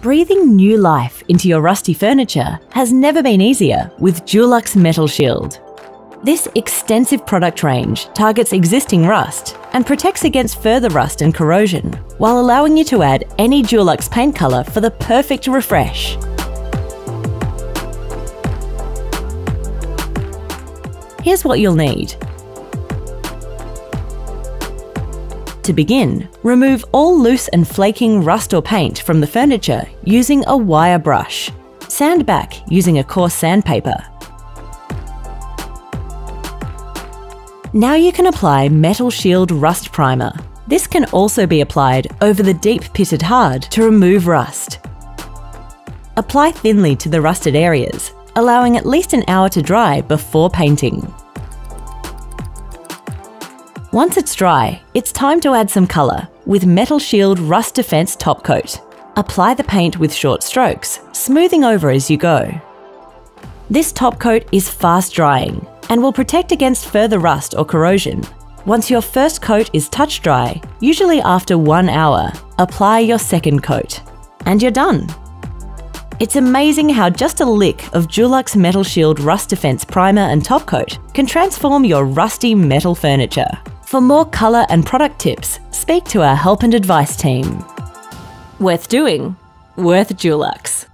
Breathing new life into your rusty furniture has never been easier with Dulux Metalshield. This extensive product range targets existing rust and protects against further rust and corrosion, while allowing you to add any Dulux paint colour for the perfect refresh. Here's what you'll need. To begin, remove all loose and flaking rust or paint from the furniture using a wire brush. Sand back using a coarse sandpaper. Now you can apply Metalshield Rust Primer. This can also be applied over the deep pitted hard to remove rust. Apply thinly to the rusted areas, allowing at least an hour to dry before painting. Once it's dry, it's time to add some colour with Metalshield Rust Defense Top Coat. Apply the paint with short strokes, smoothing over as you go. This top coat is fast drying and will protect against further rust or corrosion. Once your first coat is touch dry, usually after 1 hour, apply your second coat. And you're done! It's amazing how just a lick of Dulux Metalshield Rust Defense Primer and Top Coat can transform your rusty metal furniture. For more colour and product tips, speak to our help and advice team. Worth doing, worth Dulux.